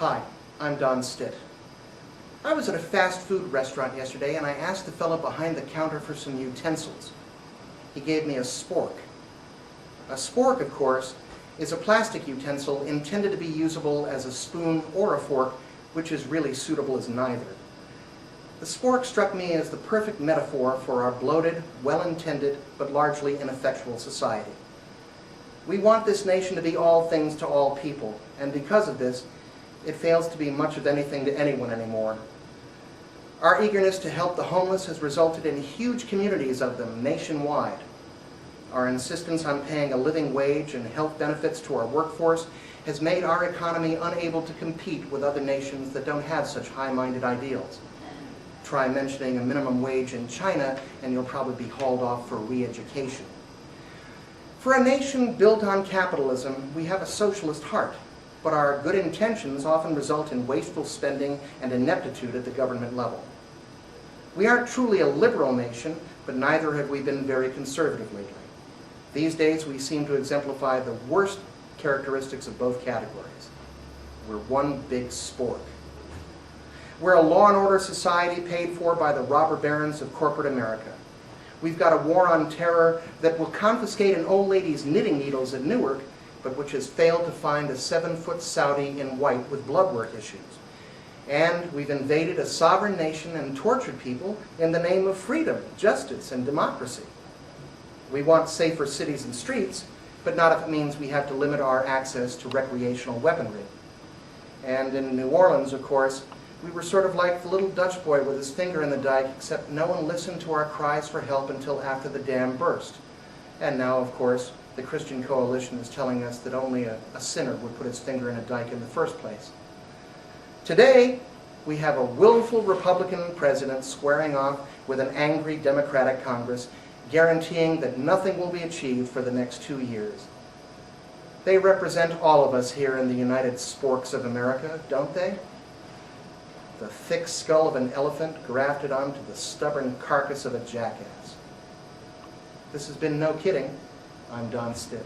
Hi, I'm Don Stitt. I was at a fast food restaurant yesterday and I asked the fellow behind the counter for some utensils. He gave me a spork. A spork, of course, is a plastic utensil intended to be usable as a spoon or a fork, which is really suitable as neither. The spork struck me as the perfect metaphor for our bloated, well-intended, but largely ineffectual society. We want this nation to be all things to all people, and because of this, it fails to be much of anything to anyone anymore. Our eagerness to help the homeless has resulted in huge communities of them nationwide. Our insistence on paying a living wage and health benefits to our workforce has made our economy unable to compete with other nations that don't have such high-minded ideals. Try mentioning a minimum wage in China and you'll probably be hauled off for re-education. For a nation built on capitalism, we have a socialist heart, but our good intentions often result in wasteful spending and ineptitude at the government level. We aren't truly a liberal nation, but neither have we been very conservative lately. These days we seem to exemplify the worst characteristics of both categories. We're one big spork. We're a law and order society paid for by the robber barons of corporate America. We've got a war on terror that will confiscate an old lady's knitting needles at Newark, but which has failed to find a 7-foot Saudi in white with blood work issues. And we've invaded a sovereign nation and tortured people in the name of freedom, justice, and democracy. We want safer cities and streets, but not if it means we have to limit our access to recreational weaponry. And in New Orleans, of course, we were sort of like the little Dutch boy with his finger in the dike, except no one listened to our cries for help until after the dam burst. And now, of course, the Christian Coalition is telling us that only a sinner would put his finger in a dike in the first place. Today, we have a willful Republican president squaring off with an angry Democratic Congress, guaranteeing that nothing will be achieved for the next 2 years. They represent all of us here in the United Sporks of America, don't they? The thick skull of an elephant grafted onto the stubborn carcass of a jackass. This has been No Kidding. I'm Don Stitt.